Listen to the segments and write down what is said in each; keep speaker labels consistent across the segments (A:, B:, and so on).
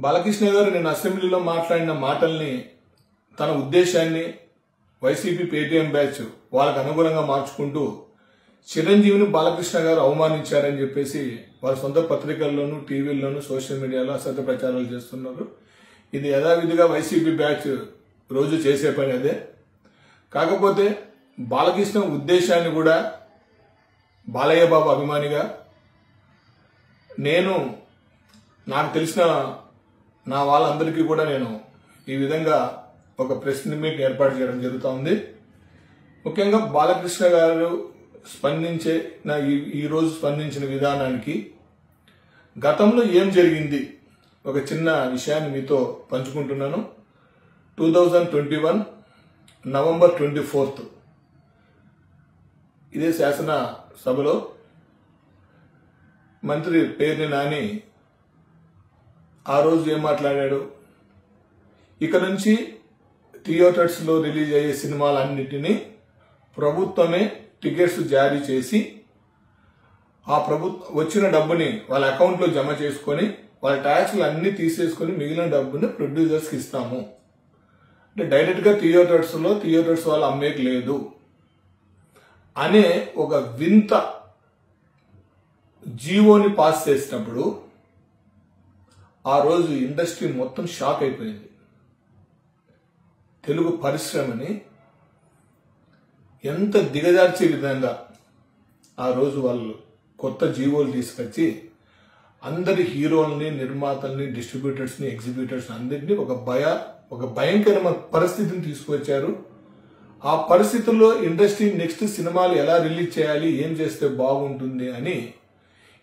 A: బాలకృష్ణ గారు నేను అసెంబ్లీలో మాట్లాడిన మాటల్ని తన ఉద్దేశాన్ని వైసీపీ పేటీఎం బ్యాచ్ వాళ్ళకు అనుగుణంగా మార్చుకుంటూ చిరంజీవిని బాలకృష్ణ గారు అవమానించారని చెప్పేసి వాళ్ళ సొంత పత్రికల్లోనూ టీవీల్లోనూ సోషల్ మీడియాలో అసత్య ప్రచారాలు చేస్తున్నారు. ఇది యథావిధిగా వైసీపీ బ్యాచ్ రోజు చేసే పని అదే. కాకపోతే బాలకృష్ణ ఉద్దేశాన్ని కూడా బాలయ్య బాబు అభిమానిగా నేను నాకు తెలిసిన నా వాళ్ళందరికీ కూడా నేను ఈ విధంగా ఒక ప్రెస్ మీట్ ఏర్పాటు చేయడం జరుగుతోంది. ముఖ్యంగా బాలకృష్ణ గారు ఈరోజు స్పందించిన విధానానికి గతంలో ఏం జరిగింది ఒక చిన్న విషయాన్ని మీతో పంచుకుంటున్నాను. 2021 నవంబర్ 24 ఇదే శాసన సభలో మంత్రి పేర్ని నాని ఆ రోజు ఏం మాట్లాడాడు, ఇక నుంచి థియేటర్స్ లో రిలీజ్ అయ్యే సినిమాలన్నిటినీ ప్రభుత్వమే టికెట్స్ జారీ చేసి ఆ వచ్చిన డబ్బుని వాళ్ళ అకౌంట్ లో జమ చేసుకొని వాళ్ళ ట్యాక్స్లు అన్ని తీసేసుకొని మిగిలిన డబ్బుని ప్రొడ్యూసర్స్ కి ఇస్తాము. అంటే డైరెక్ట్ గా థియేటర్స్ వాళ్ళు అమ్మేకి లేదు అనే ఒక వింత జీవోని పాస్ చేసినప్పుడు ఆ రోజు ఇండస్ట్రీ మొత్తం షాక్ అయిపోయింది. తెలుగు పరిశ్రమని ఎంత దిగజార్చే విధంగా ఆ రోజు వాళ్ళు కొత్త జీవోలు తీసుకొచ్చి అందరి హీరోల్ని, నిర్మాతల్ని, డిస్ట్రిబ్యూటర్స్ని, ఎగ్జిబ్యూటర్స్ అందరినీ ఒక భయంకరమైన పరిస్థితిని తీసుకొచ్చారు. ఆ పరిస్థితుల్లో ఇండస్ట్రీ నెక్స్ట్ సినిమాలు ఎలా రిలీజ్ చేయాలి, ఏం చేస్తే బాగుంటుంది అని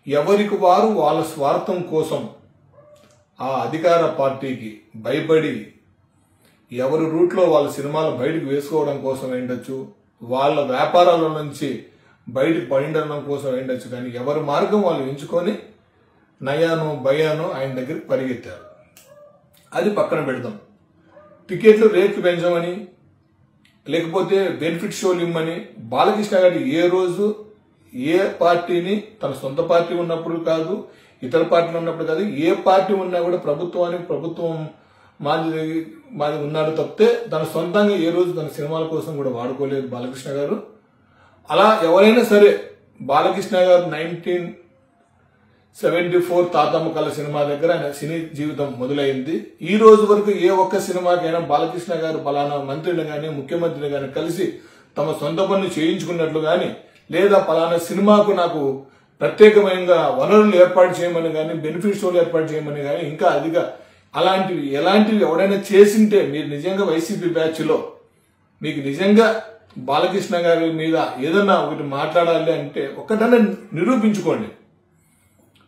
A: ఎవరికి వారు వాళ్ళ స్వార్థం కోసం ఆ అధికార పార్టీకి భయపడి ఎవరి రూట్లో వాళ్ళ సినిమాలు బయటకు వేసుకోవడం కోసం ఏంటచ్చు, వాళ్ళ వ్యాపారాల నుంచి బయటకు పడిండడం కోసం ఏంటచ్చు, కానీ ఎవరి మార్గం వాళ్ళు ఎంచుకొని నయానో భయానో ఆయన దగ్గరికి పరిగెత్తారు. అది పక్కన పెడదాం. టికెట్లు రేట్లు పెంచమని లేకపోతే బెనిఫిట్ షోలు ఇమ్మని బాలకృష్ణ గారు ఏ రోజు ఏ పార్టీని తన సొంత పార్టీ ఉన్నప్పుడు కాదు, ఇతర పార్టీలు ఉన్నప్పుడు కాదు, ఏ పార్టీ ఉన్నా కూడా ప్రభుత్వం మాది ఉన్నాడు తప్పితే తన సొంతంగా ఏ రోజు తన సినిమాల కోసం కూడా వాడుకోలేదు బాలకృష్ణ గారు. అలా ఎవరైనా సరే బాలకృష్ణ గారు 1974 తాతమ్మ కళ సినిమా దగ్గర ఆయన సినీ జీవితం మొదలైంది. ఈ రోజు వరకు ఏ ఒక్క సినిమాకైనా బాలకృష్ణ గారు పలానా మంత్రిని గాని ముఖ్యమంత్రిని గాని కలిసి తమ సొంత పనులు చేయించుకున్నట్లు గాని, లేదా పలానా సినిమాకు నాకు ప్రత్యేకమైన వనరులు ఏర్పాటు చేయమని గాని, బెనిఫిట్ షోలు ఏర్పాటు చేయమని గాని, ఇంకా అదిగా ఎలాంటివి ఎవరైనా చేసింటే మీరు నిజంగా వైసీపీ బ్యాచ్ లో మీకు నిజంగా బాలకృష్ణ గారి మీద ఏదన్నా ఒకటి మాట్లాడాలి అంటే ఒక్కటన్నా నిరూపించుకోండి.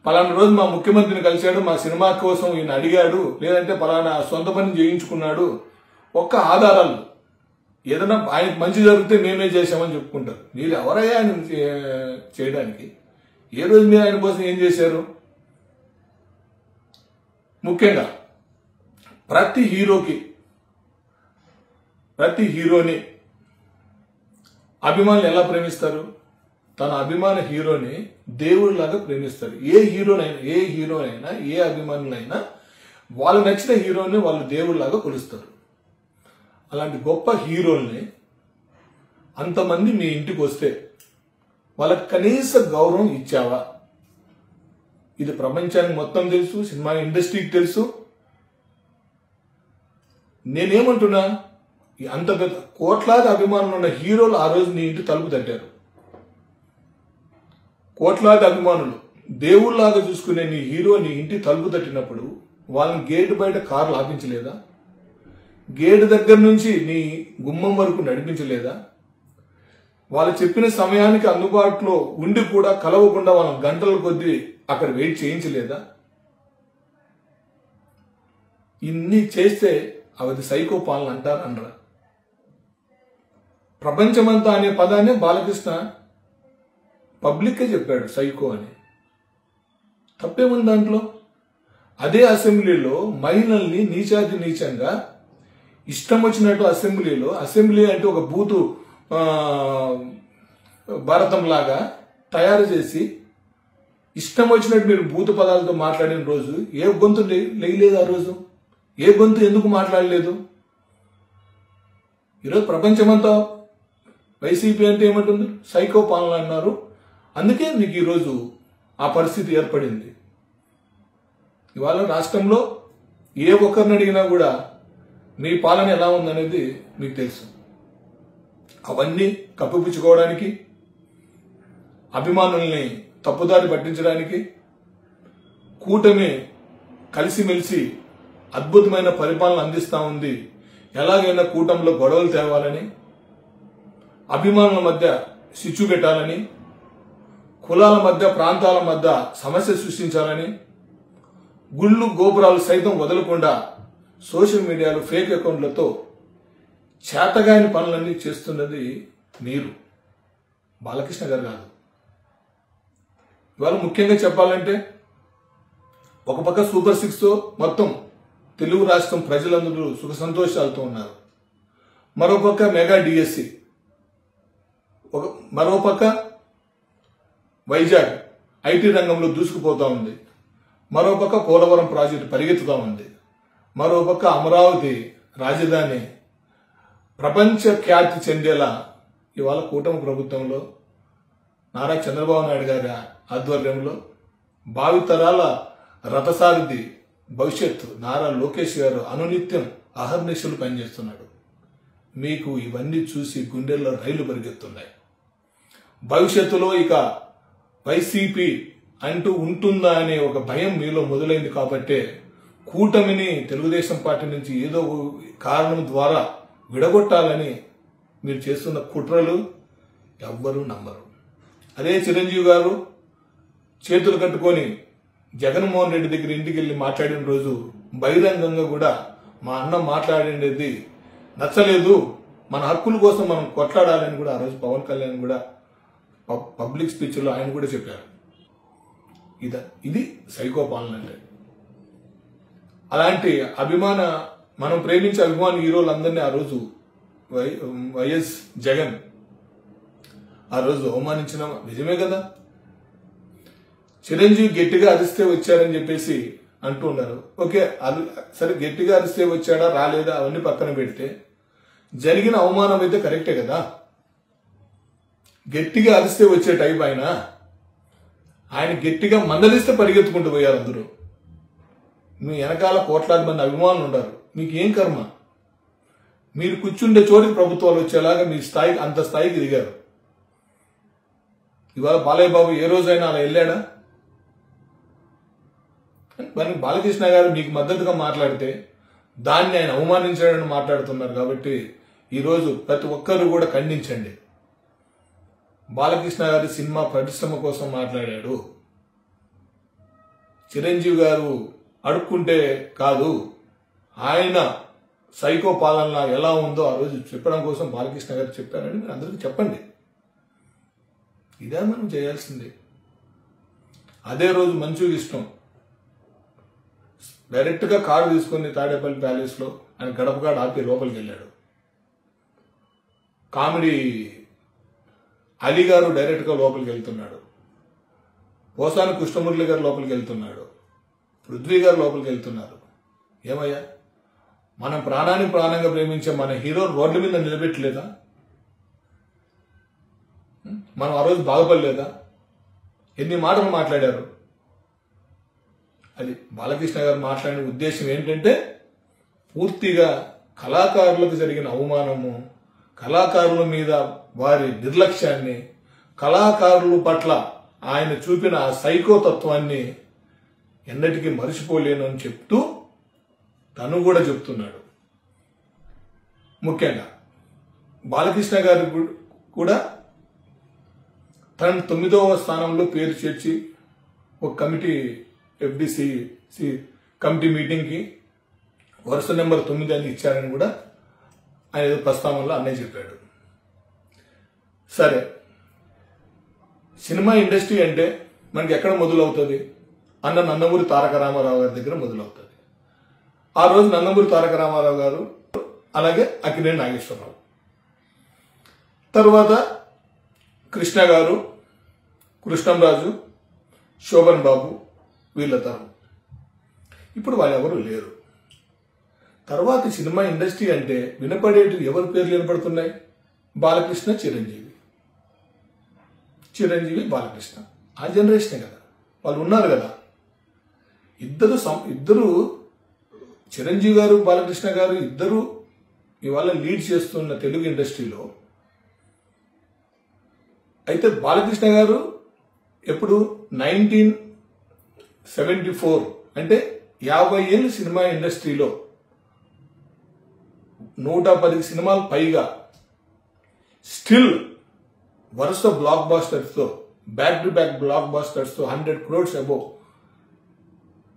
A: పలానా రోజు మా ముఖ్యమంత్రిని కలిశాడు, మా సినిమా కోసం ఈయన అడిగాడు, లేదంటే పలానా సొంత పని చేయించుకున్నాడు, ఒక్క ఆధారాలు ఏదైనా ఆయనకు మంచి జరిగితే మేమే చేశామని చెప్పుకుంటారు. మీరు ఎవరయ్యా ఆయన చేయడానికి? ఏ రోజు మీరు ఆయన కోసం ఏం చేశారు? ముఖ్యంగా ప్రతి హీరోని అభిమానులు ఎలా ప్రేమిస్తారు? తన అభిమాన హీరోని దేవుడిలాగా ప్రేమిస్తారు. ఏ హీరోనైనా ఏ అభిమానులైనా వాళ్ళు నచ్చిన హీరోని వాళ్ళు దేవుడిలాగా కొలుస్తారు. అలాంటి గొప్ప హీరోల్ని అంతమంది మీ ఇంటికి వస్తే వాళ్ళకి కనీస గౌరవం ఇచ్చావా? ఇది ప్రపంచానికి మొత్తం తెలుసు, సినిమా ఇండస్ట్రీకి తెలుసు. నేనేమంటున్నా, అంత పెద్ద కోట్లాది అభిమానులు ఉన్న హీరోలు ఆ రోజు నీ ఇంటి తలుపు తట్టారు. కోట్లాది అభిమానులు దేవుళ్లాగా చూసుకునే నీ హీరో నీ ఇంటి తలుపు తట్టినప్పుడు వాళ్ళని గేటు బయట కార్లు ఆపించలేదా? గేటు దగ్గర నుంచి నీ గుమ్మం వరకు నడిపించలేదా? వాళ్ళు చెప్పిన సమయానికి అందుబాటులో ఉండి కూడా కలవకుండా వాళ్ళని గంటల కొద్దీ అక్కడ వెయిట్ చేయించలేదా? ఇన్ని చేస్తే అది సైకో పాలన అంటారనరా? ప్రపంచమంతా అనే పదాన్ని బాలకృష్ణ పబ్లిక్గా చెప్పాడు సైకో అని. తప్పేముంది దాంట్లో? అదే అసెంబ్లీలో మహిళల్ని నీచంగా ఇష్టం వచ్చినట్టు అసెంబ్లీ అంటే ఒక బూతు భారతం లాగా తయారు చేసి ఇష్టం వచ్చినట్టు మీరు భూత పదాలతో మాట్లాడిన రోజు ఏ గొంతు లేయలేదు. ఆ రోజు ఏ గొంతు ఎందుకు మాట్లాడలేదు? ఈరోజు ప్రపంచమంతా వైసీపీ అంటే ఏమంటుంది? సైకో పాలన అన్నారు. అందుకే మీకు ఈరోజు ఆ పరిస్థితి ఏర్పడింది. ఇవాళ రాష్ట్రంలో ఏ ఒక్కరిని అడిగినా కూడా మీ పాలన ఎలా ఉందనేది మీకు తెలుసు. అవన్నీ కప్పిపుచ్చుకోవడానికి, అభిమానుల్ని తప్పుదారి పట్టించడానికి, కూటమి కలిసిమెలిసి అద్భుతమైన పరిపాలన అందిస్తా ఉంది, ఎలాగైనా కూటమిలో గొడవలు తేవాలని, అభిమానుల మధ్య సిచ్చు పెట్టాలని, కులాల మధ్య ప్రాంతాల మధ్య సమస్య సృష్టించాలని, గుళ్ళు గోపురాలు సైతం వదలకుండా సోషల్ మీడియాలో ఫేక్ అకౌంట్లతో చేతగాని పనులన్నీ చేస్తున్నది మీరు, బాలకృష్ణ గారు కాదు. ఇవాళ ముఖ్యంగా చెప్పాలంటే ఒక పక్క సూపర్ 6తో మొత్తం తెలుగు రాష్ట్రం ప్రజలందరూ సుఖ సంతోషాలతో ఉన్నారు. మరోపక్క మెగా డిఎస్సి, మరోపక్క వైజాగ్ ఐటీ రంగంలో దూసుకుపోతా ఉంది, మరోపక్క పోలవరం ప్రాజెక్టు పరిగెత్తుతా ఉంది, మరోపక్క అమరావతి రాజధాని ప్రపంచ ఖ్యాతి చెందేలా ఇవాళ కూటమి ప్రభుత్వంలో నారా చంద్రబాబు నాయుడు గారి ఆధ్వర్యంలో భావితరాల రథసారథి భవిష్యత్తు నారా లోకేష్ గారు అనునిత్యం అహర్నిశలు పనిచేస్తున్నాడు. మీకు ఇవన్నీ చూసి గుండెల్లో రైలు పరిగెత్తున్నాయి. భవిష్యత్తులో ఇక వైసీపీ అంటూ ఉంటుందా అనే ఒక భయం మీలో మొదలైంది. కాబట్టే కూటమిని తెలుగుదేశం పార్టీ నుంచి ఏదో కారణం ద్వారా విడగొట్టాలని మీరు చేస్తున్న కుట్రలు ఎవ్వరూ నమ్మరు. అదే చిరంజీవి గారు చేతులు కట్టుకొని జగన్మోహన్ రెడ్డి దగ్గర ఇంటికి వెళ్ళి మాట్లాడిన రోజు బహిరంగంగా కూడా మా అన్న మాట్లాడేది నచ్చలేదు, మన హక్కుల కోసం మనం కొట్లాడాలని కూడా ఆ రోజు పవన్ కళ్యాణ్ కూడా పబ్లిక్ స్పీచ్లో ఆయన కూడా చెప్పారు. ఇది సైకో పాలన అంటే. అలాంటి మనం ప్రేమించే అభిమాన హీరోలందరినీ ఆ రోజు వైఎస్ జగన్ ఆ రోజు అవమానించిన నిజమే కదా. చిరంజీవి గట్టిగా అరిస్తే వచ్చారని చెప్పేసి అంటూ ఉన్నారు. ఓకే, సరే, గట్టిగా అరిస్తే వచ్చాడా రాలేదా అవన్నీ పక్కన పెడితే జరిగిన అవమానం అయితే కరెక్టే కదా. గట్టిగా అరిస్తే వచ్చే టైప్ ఆయన గట్టిగా మందలిస్తే పరిగెత్తుకుంటూ పోయారు అందరూ. మీ వెనకాల కోట్లాది మంది అభిమానులు ఉన్నారు. మీకు ఏం కర్మ? మీరు కూర్చుండే చోటికి ప్రభుత్వాలు వచ్చేలాగా మీ స్థాయికి అంత స్థాయికి దిగారు. ఇవాళ బాలయ్య బాబు ఏ రోజైనా అలా వెళ్ళాడా? మరి బాలకృష్ణ గారు మీకు మద్దతుగా మాట్లాడితే దాన్ని ఆయన అవమానించాడని మాట్లాడుతున్నారు. కాబట్టి ఈరోజు ప్రతి ఒక్కరు కూడా ఖండించండి. బాలకృష్ణ గారి సినిమా పరిశ్రమ కోసం మాట్లాడాడు. చిరంజీవి గారు అడుక్కుంటే కాదు, ఆయన సైకో పాలన ఎలా ఉందో ఆ రోజు చెప్పడం కోసం బాలకృష్ణ గారు చెప్పారని మీరు అందరికీ చెప్పండి. ఇదే మనం చేయాల్సింది. అదే రోజు మంచుకి ఇష్టం డైరెక్ట్గా కారు తీసుకుని తాడేపల్లి ప్యాలెస్లో ఆయన గడపగాడు ఆపి లోపలికి వెళ్ళాడు. కామెడీ అలీ గారు డైరెక్ట్గా లోపలికి వెళ్తున్నాడు. పోసాని కృష్ణమురళి గారు లోపలికి వెళ్తున్నాడు. పృథ్వీ గారు లోపలికి వెళ్తున్నారు. ఏమయ్యా, మనం ప్రాణాన్ని ప్రాణంగా ప్రేమించే మన హీరో రోడ్ల మీద నిలబెట్టలేదా? మనం ఆ రోజు బాధపడలేదా? ఎన్ని మాటలు మాట్లాడారు. అది బాలకృష్ణ గారు మాట్లాడిన ఉద్దేశం ఏంటంటే పూర్తిగా కళాకారులకు జరిగిన అవమానము, కళాకారుల మీద వారి నిర్లక్ష్యాన్ని, కళాకారుల పట్ల ఆయన చూపిన ఆ సైకోతత్వాన్ని ఎన్నటికీ మరిచిపోలేను అని చెప్తూ తను కూడా చెప్తున్నాడు. ముఖ్యంగా బాలకృష్ణ గారి కూడా తన 9వ స్థానంలో పేరు చేర్చి ఒక కమిటీ FDC కమిటీ మీటింగ్కి వరుస నెంబర్ 9 అని ఇచ్చారని కూడా ఆయన ఏదో ప్రస్తావనలో అన్నయ్య చెప్పాడు. సరే, సినిమా ఇండస్ట్రీ అంటే మనకి ఎక్కడ మొదలవుతుంది? నందమూరి తారక రామారావు గారి దగ్గర మొదలవుతుంది. ఆ రోజు నందమూరి తారక రామారావు గారు, అలాగే అక్కినేని నాగేశ్వరరావు, తర్వాత కృష్ణ గారు, కృష్ణంరాజు, శోభన్ బాబు వీళ్ళ తరం. ఇప్పుడు వాళ్ళు ఎవరు లేరు. తర్వాత సినిమా ఇండస్ట్రీ అంటే వినపడేటి ఎవరి పేర్లు వినపడుతున్నాయి? బాలకృష్ణ, చిరంజీవి. చిరంజీవి, బాలకృష్ణ ఆ జనరేషనే కదా, వాళ్ళు ఉన్నారు కదా. ఇద్దరు చిరంజీవి గారు, బాలకృష్ణ గారు ఇద్దరు ఇవాళ లీడ్ చేస్తున్న తెలుగు ఇండస్ట్రీలో. అయితే బాలకృష్ణ గారు ఎప్పుడు 1974 అంటే 50 ఏళ్ళు సినిమా ఇండస్ట్రీలో 110 సినిమాలు పైగా స్టిల్ వరుస బ్లాక్ బాస్టర్స్తో, బ్యాక్ టు బ్యాక్ బ్లాక్ బాస్టర్స్తో 100 crores అబోవ్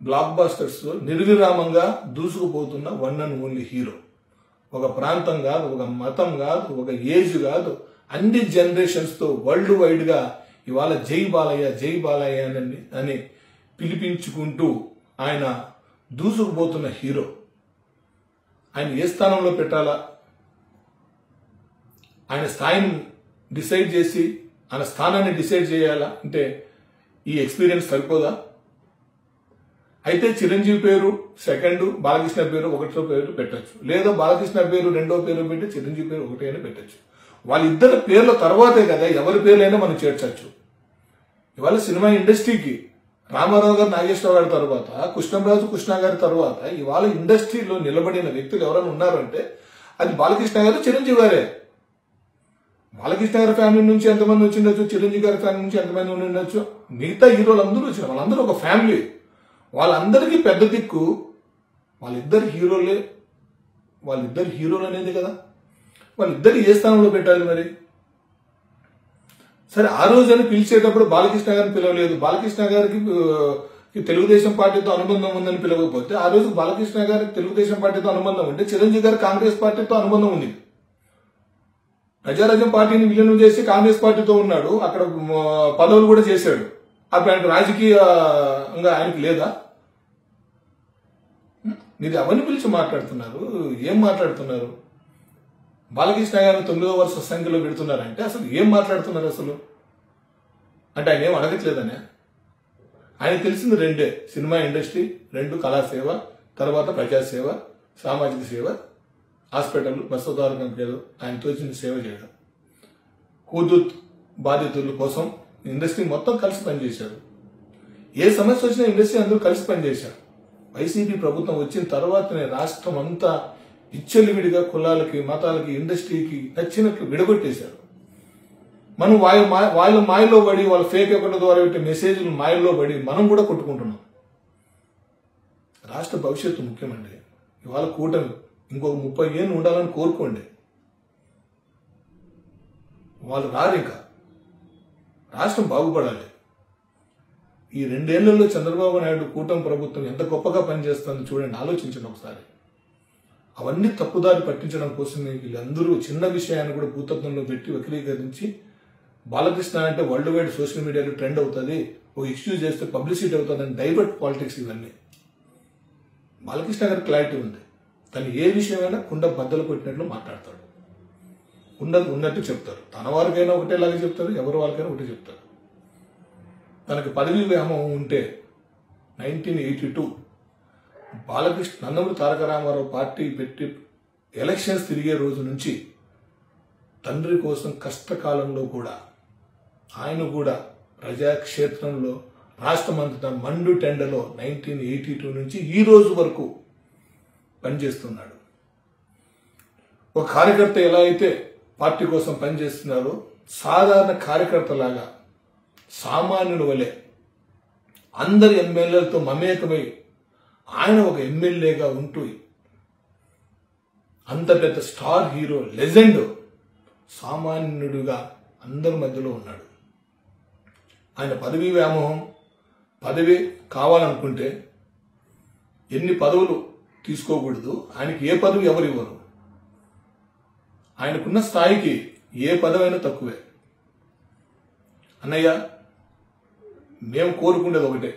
A: బ్లాక్ బాస్టర్స్తో నిర్విరామంగా దూసుకుపోతున్న వన్ అండ్ ఓన్లీ హీరో. ఒక ప్రాంతం కాదు, ఒక మతం కాదు, ఒక ఏజ్ కాదు, అన్ని జనరేషన్స్తో వరల్డ్ వైడ్గా ఇవాళ జై బాలయ్య, జై బాలయ్య అని పిలిపించుకుంటూ ఆయన దూసుకుపోతున్న హీరో. ఆయన ఏ స్థానంలో పెట్టాలా, ఆయన స్థాయిని డిసైడ్ చేసి ఆయన స్థానాన్ని డిసైడ్ చేయాలా అంటే ఈ ఎక్స్పీరియన్స్ సరిపోదా? అయితే చిరంజీవి పేరు సెకండ్, బాలకృష్ణ పేరు ఒకటో పేరు పెట్టచ్చు, లేదా బాలకృష్ణ పేరు రెండో పేరు పెట్టి చిరంజీవి పేరు ఒకటి అయినా పెట్టచ్చు. వాళ్ళిద్దరి పేర్ల తర్వాతే కదా ఎవరి పేర్లైనా మనం చేర్చచ్చు. ఇవాళ సినిమా ఇండస్ట్రీకి రామారావు గారు, నాగేశ్వరరావు గారి తర్వాత, కృష్ణంరాజు కృష్ణ గారి తర్వాత ఇవాళ ఇండస్ట్రీలో నిలబడిన వ్యక్తులు ఎవరైనా ఉన్నారు అంటే అది బాలకృష్ణ గారు, చిరంజీవి గారే. బాలకృష్ణ గారి ఫ్యామిలీ నుంచి ఎంతమంది వచ్చిండొచ్చు, చిరంజీవి గారి ఫ్యామిలీ నుంచి ఎంతమంది ఉండొచ్చు, మిగతా హీరోలు అందరూ వచ్చిన వాళ్ళందరూ ఒక ఫ్యామిలీ. వాళ్ళందరికీ పెద్ద దిక్కు వాళ్ళిద్దరు హీరోలు అనేది కదా. వాళ్ళిద్దరు ఏ స్థానంలో పెట్టాలి మరి? సరే, ఆ రోజుని పిలిచేటప్పుడు బాలకృష్ణ గారిని పిలవలేదు. బాలకృష్ణ గారికి తెలుగుదేశం పార్టీతో అనుబంధం ఉందని పిలవకపోతే, ఆ రోజు బాలకృష్ణ గారికి తెలుగుదేశం పార్టీతో అనుబంధం ఉంటే చిరంజీవి గారు కాంగ్రెస్ పార్టీతో అనుబంధం ఉంది. ప్రజారాజ్యం పార్టీని విలీనం చేసి కాంగ్రెస్ పార్టీతో ఉన్నాడు, అక్కడ పదవులు కూడా చేశాడు. అప్పుడు రాజకీయంగా ఆయనకు లేదా? మీరు అవన్నీ పిలిచి మాట్లాడుతున్నారు, ఏం మాట్లాడుతున్నారు? బాలకృష్ణ గారిని 9వ వరుస సంఖ్యలో పెడుతున్నారంటే అసలు ఏం మాట్లాడుతున్నారు అసలు? అంటే ఆయన ఏం అడగట్లేదనే. ఆయన తెలిసింది రెండే, సినిమా ఇండస్ట్రీ, 2 కళాసేవ, తర్వాత ప్రజాసేవ, సామాజిక సేవ, హాస్పిటల్, బస్సు ఉదాహరణకు ఏదో ఆయన తోచిన సేవ చేయడం. హుదూద్ బాధితుల కోసం ఇండస్ట్రీ మొత్తం కలిసి పనిచేశారు. ఏ సమస్య వచ్చినా ఇండస్ట్రీ అందరూ కలిసి పనిచేశారు. వైసీపీ ప్రభుత్వం వచ్చిన తర్వాతనే రాష్ట్రం అంతా విచ్చలివిడిగా కులాలకి, మతాలకి, ఇండస్ట్రీకి నచ్చినట్లు విడగొట్టేశారు. మనం వాళ్ళ మాయలో పడి, వాళ్ళ ఫేక్ అకౌంట్ ద్వారా పెట్టే మెసేజ్లు మాయల్లో పడి మనం కూడా కొట్టుకుంటున్నాం. రాష్ట్ర భవిష్యత్తు ముఖ్యమండి. ఇవాళ కూటమి ఇంకొక 30 ఏళ్ళు ఉండాలని కోరుకోండి. వాళ్ళు రారు. ఇంకా రాష్ట్రం బాగుపడాలి. ఈ 2 ఏళ్లలో చంద్రబాబు నాయుడు కూటమి ప్రభుత్వం ఎంత గొప్పగా పనిచేస్తుందో చూడండి, ఆలోచించండి ఒకసారి. అవన్నీ తప్పుదారి పట్టించడం కోసమే వీళ్ళందరూ చిన్న విషయాన్ని కూడా భూతత్వంలో పెట్టి వక్రీకరించి, బాలకృష్ణ అంటే వరల్డ్ వైడ్ సోషల్ మీడియాలో ట్రెండ్ అవుతుంది, ఒక ఇష్యూ చేస్తే పబ్లిసిటీ అవుతుంది అని డైవర్ట్ పాలిటిక్స్ ఇవన్నీ. బాలకృష్ణ గారి క్లారిటీ ఉంది, కానీ ఏ విషయమైనా కుండ బద్దలు కొట్టినట్లు మాట్లాడతాడు, ఉన్నట్టు చెప్తారు. తన వారికైనా ఒకటేలాగా చెప్తారు, ఎవరి వాళ్ళకైనా ఒకటే చెప్తారు. తనకి పదవీ వ్యామోహం ఉంటే 1982 బాలకృష్ణ, నందమూరి తారక రామారావు పార్టీ పెట్టి ఎలక్షన్స్ తిరిగే రోజు నుంచి తండ్రి కోసం కష్టకాలంలో కూడా ఆయన కూడా ప్రజాక్షేత్రంలో రాష్ట్రమంతటా మండు టెండలో 1982 నుంచి ఈ రోజు వరకు పనిచేస్తున్నాడు. ఒక కార్యకర్త ఎలా అయితే పార్టీ కోసం పనిచేస్తున్నారో, సాధారణ కార్యకర్తలాగా సామాన్యుల వలె అందరి ఎమ్మెల్యేలతో మమేకమై ఆయన ఒక ఎమ్మెల్యేగా ఉంటూ అంత పెద్ద స్టార్ హీరో, లెజెండ్, సామాన్యుడిగా అందరి మధ్యలో ఉన్నాడు. ఆయన పదవీ వ్యామోహం, పదవి కావాలనుకుంటే ఎన్ని పదవులు తీసుకోకూడదు, ఆయనకి ఏ పదవి ఎవరు ఇవ్వరు. ఆయనకున్న స్థాయికి ఏ పదవైనా తక్కువే. అన్నయ్య, మేము కోరుకునేది ఒకటే,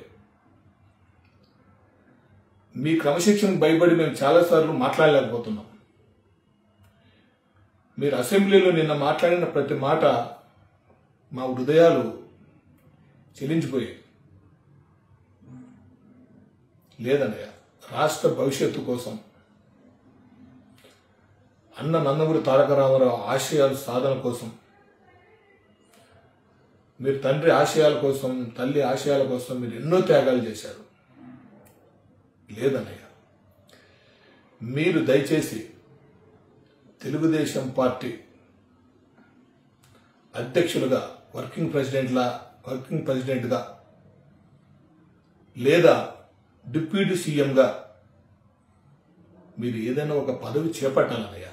A: మీ క్రమశిక్షణకు భయపడి మేము చాలాసార్లు మాట్లాడలేకపోతున్నాం. మీరు అసెంబ్లీలో నిన్న మాట్లాడిన ప్రతి మాట మా హృదయాలు చెలించిపోయాయి. లేదన్నయ్య. రాష్ట్ర భవిష్యత్తు కోసం అన్న నందమూరి తారక రామారావు ఆశయాల సాధన కోసం, మీరు తండ్రి ఆశయాల కోసం, తల్లి ఆశయాల కోసం మీరు ఎన్నో త్యాగాలు చేశారు. లేదన్నయ్య, మీరు దయచేసి తెలుగుదేశం పార్టీ అధ్యక్షులుగా, వర్కింగ్ ప్రెసిడెంట్గా లేదా డిప్యూటీ సీఎంగా మీరు ఏదైనా ఒక పదవి చేపట్టాలన్నయ్య.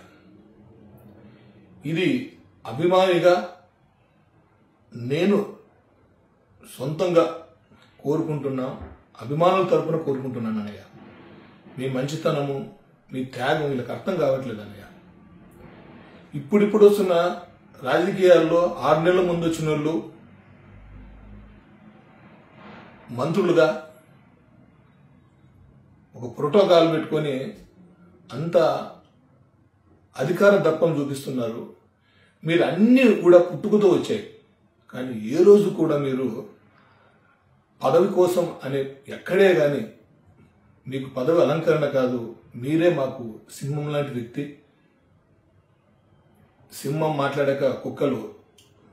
A: ఇది అభిమానిగా నేను సొంతంగా కోరుకుంటున్నా, అభిమానుల తరపున కోరుకుంటున్నాను అన్నయ్య. మీ మంచితనము, మీ త్యాగం వీళ్ళకి అర్థం కావట్లేదు అన్నయ్య. ఇప్పుడిప్పుడు వస్తున్న రాజకీయాల్లో 6 నెలల ముందు వచ్చిన వాళ్ళు మంత్రులుగా ఒక ప్రోటోకాల్ పెట్టుకొని అంత అధికార దర్పం చూపిస్తున్నారు. మీరు అన్నీ కూడా పుట్టుకతో వచ్చాయి, కానీ ఏ రోజు కూడా మీరు పదవి కోసం అనే ఎక్కడే కానీ మీకు పదవి అలంకరణ కాదు, మీరే మాకు సింహం లాంటి వ్యక్తి. సింహం మాట్లాడాక కుక్కలు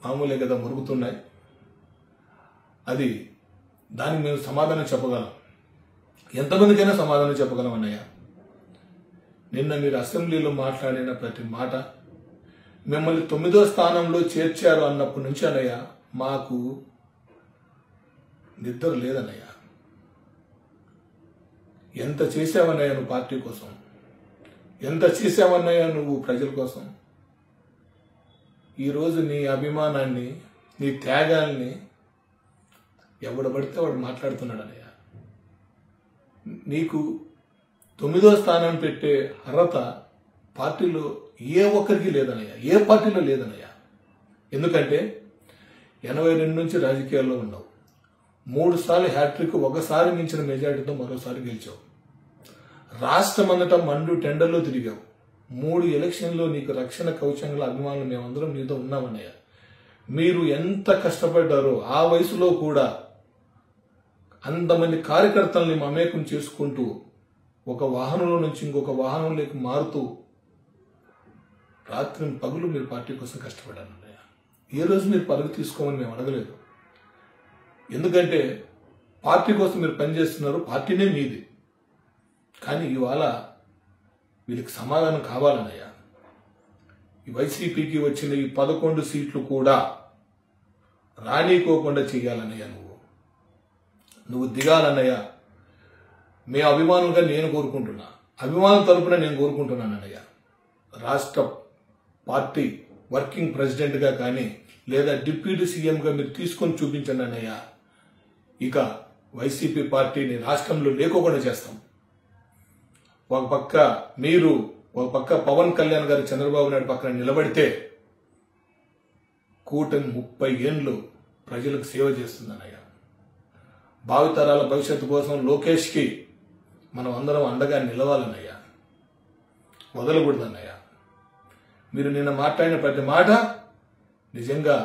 A: మామూలే కదా మురుగుతున్నాయి. అది దానికి మేము సమాధానం చెప్పగలం, ఎంతమందికైనా సమాధానం చెప్పగలం అన్నయ్య. నిన్న మీరు అసెంబ్లీలో మాట్లాడిన ప్రతి మాట, మిమ్మల్ని 9వ స్థానంలో చేర్చారు అన్నప్పటి నుంచి అన్నయ్య మాకు నిద్ర లేదన్నయ్య. ఎంత చేసావన్నయ్య నువ్వు పార్టీ కోసం, ఎంత చేసావన్నయ్య నువ్వు ప్రజల కోసం. ఈరోజు నీ అభిమానాన్ని, నీ త్యాగాల్ని ఎవడు పడితే వాడు మాట్లాడుతున్నాడు అన్నయ్య. నీకు 9వ స్థానం పెట్టే అర్హత పార్టీలో ఏ ఒక్కరికి లేదన్నయ్య, ఏ పార్టీలో లేదన్నయ్య. ఎందుకంటే 82 నుంచి రాజకీయాల్లో ఉన్నావు, 3 సార్లు హ్యాట్రిక్, ఒకసారి మించిన మెజారిటీతో మరోసారి గెలిచావు. రాష్ట్రమంతటా మండు టెండర్లో తిరిగావు. 3 ఎలక్షన్లో నీకు రక్షణ కవచంలో అభిమానులు మేమందరం నీతో ఉన్నామన్నయ్య. మీరు ఎంత కష్టపడ్డారో ఆ వయసులో కూడా అంతమంది కార్యకర్తల్ని మమేకం చేసుకుంటూ ఒక వాహనంలో నుంచి ఇంకొక వాహనంలోకి మారుతూ రాత్రి పగులు మీరు పార్టీ కోసం కష్టపడ్డారు అన్నయ్య. ఏ రోజు మీరు పదవి తీసుకోమని మేము అడగలేదు. ఎందుకంటే పార్టీ కోసం మీరు పనిచేస్తున్నారు, పార్టీనే మీది. కానీ ఇవాళ వీళ్ళకి సమాధానం కావాలన్నయ్య. ఈ వైసీపీకి వచ్చిన ఈ 11 సీట్లు కూడా రానీకోకుండా చెయ్యాలన్నయ్య. నువ్వు దిగాలన్నయ్య. మీ అభిమానులుగా నేను కోరుకుంటున్నా, అభిమానుల తరపున నేను కోరుకుంటున్నాను అన్నయ్య. రాష్ట్ర పార్టీ వర్కింగ్ ప్రెసిడెంట్గా కానీ లేదా డిప్యూటీ సీఎంగా మీరు తీసుకొని చూపించండి అన్నయ్య. ఇక వైసీపీ పార్టీని రాష్ట్రంలో లేకోకుండా చేస్తాం. ఒక పక్క మీరు, ఒక పక్క పవన్ కళ్యాణ్ గారు చంద్రబాబు నాయుడు పక్కన నిలబడితే కూటమి 30 ఏళ్ళు ప్రజలకు సేవ చేస్తుందన్నయ్య. భావితరాల భవిష్యత్తు కోసం లోకేష్కి మనం అందరం అండగా నిలవాలన్నయ్య, వదలకూడదన్నయ్య. మీరు నిన్న మాట్లాడిన ప్రతి మాట నిజంగా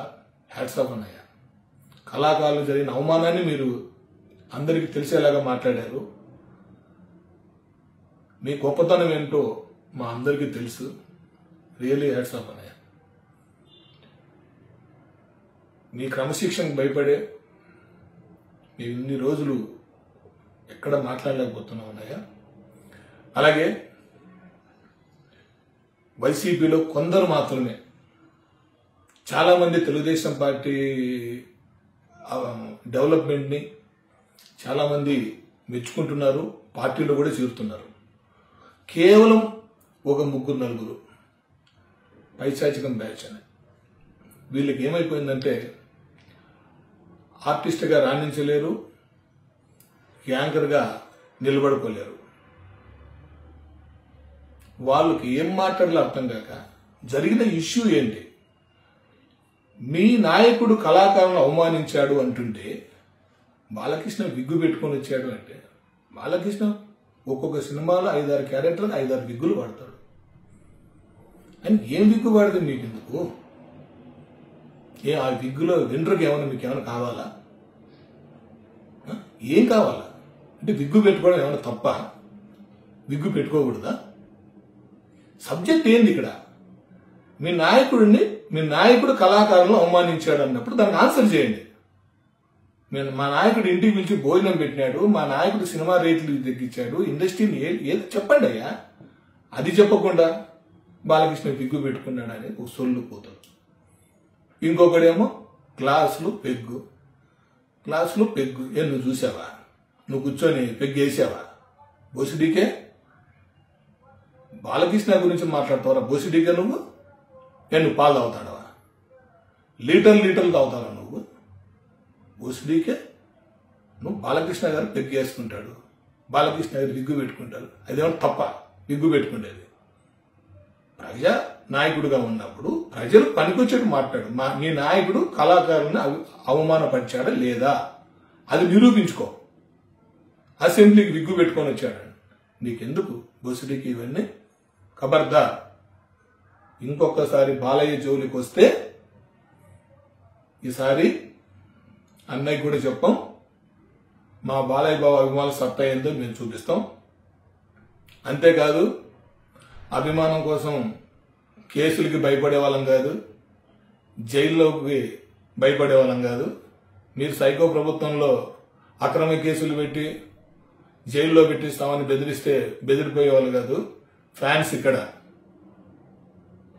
A: హ్యాట్స్ ఆఫ్ అన్నయ్య. కళాకారులు జరిగిన అవమానాన్ని మీరు అందరికీ తెలిసేలాగా మాట్లాడారు. మీ గొప్పతనం ఏంటో మా అందరికీ తెలుసు. రియల్లీ హ్యాట్స్ ఆఫ్ అన్నయ్య. మీ క్రమశిక్షణకు భయపడే మేము ఇన్ని రోజులు ఎక్కడ మాట్లాడలేకపోతున్నాం అన్నయ్య. అలాగే వైసీపీలో కొందరు మాత్రమే, చాలామంది తెలుగుదేశం పార్టీ డెవలప్మెంట్ని చాలామంది మెచ్చుకుంటున్నారు, పార్టీలో కూడా చేరుతున్నారు. కేవలం ఒక 3-4 పైశాచికం బ్యాచ్ అని. వీళ్ళకి ఏమైపోయిందంటే ఆర్టిస్ట్గా రాణించలేరు, యాంకర్గా నిలబడుకోలేరు. వాళ్ళకి ఏం మాట్లాడాలో అర్థం కాక జరిగిన ఇష్యూ ఏంటి? మీ నాయకుడు కళాకారులను అవమానించాడు అంటుంటే బాలకృష్ణ విగ్గు పెట్టుకొని వచ్చాడు అంటే, బాలకృష్ణ ఒక్కొక్క సినిమాలో 5-6 క్యారెక్టర్లు 5-6 విగ్గులు వాడతాడు. అని ఏం విగ్గు వాడితే మీకు ఎందుకు? ఆ విగ్గులో వెంట్రుకి ఏమైనా మీకు ఏమైనా కావాలా? ఏం కావాలా? అంటే విగ్గు పెట్టుకోవడం ఏమైనా తప్ప? విగ్గు పెట్టుకోకూడదా? సబ్జెక్ట్ ఏంది ఇక్కడ? మీ నాయకుడు కళాకారులను అవమానించాడు అన్నప్పుడు దానికి ఆన్సర్ చేయండి. మా నాయకుడు ఇంటికి పిలిచి భోజనం పెట్టినాడు, మా నాయకుడు సినిమా రేట్లు తగ్గించాడు, ఇండస్ట్రీని ఏది చెప్పండి అయ్యా. అది చెప్పకుండా బాలకృష్ణ విగ్గు పెట్టుకున్నాడు అనేది ఒక సొల్లు పోతాడు. ఇంకొకడేమో గ్లాసులు పెగ్గు. నువ్వు చూసావా? నువ్వు కూర్చొని పెగ్గు వేసావా? బోసిడీకే బాలకృష్ణ గురించి మాట్లాడతావరా? బోసిడీకే నువ్వు పాలు తాగుతాడవా? లీటర్లు తాగుతావా నువ్వు? బోసిడీకే నువ్వు బాలకృష్ణ గారు పెగ్గు వేసుకుంటాడు, బాలకృష్ణ గారు విగ్గు పెట్టుకుంటారు. అదేమో తప్ప విగ్గు పెట్టుకునేది? ప్రజా నాయకుడుగా ఉన్నప్పుడు ప్రజలు పనికొచ్చేట్టు మాట్లాడు. నీ నాయకుడు కళాకారులను అవమానపరిచాడా లేదా అది నిరూపించుకో. అసెంబ్లీకి విగ్గు పెట్టుకొని వచ్చాడు. నీకెందుకు బొసిడికి ఇవన్నీ? ఖబర్దార్ ఇంకొకసారి బాలయ్య జోలికి వస్తే ఈసారి అన్నయ్య కూడా చెప్పాం, మా బాలయ్య బాబు అభిమానుల సత్తా ఏందో మేము చూపిస్తాం. అంతేకాదు అభిమానం కోసం కేసులకి భయపడే వాళ్ళం కాదు, జైల్లోకి భయపడే వాళ్ళం కాదు. మీరు సైకో ప్రభుత్వంలో అక్రమ కేసులు పెట్టి జైల్లో పెట్టిస్తామని బెదిరిస్తే బెదిరిపోయే వాళ్ళు కాదు. ఫ్యాన్స్ ఇక్కడ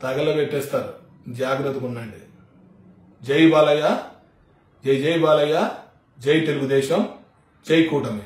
A: తగలబెట్టేస్తారు, జాగ్రత్తగా ఉండండి. జై బాలయ్య, జై బాలయ్య, జై తెలుగుదేశం, జై కూటమి.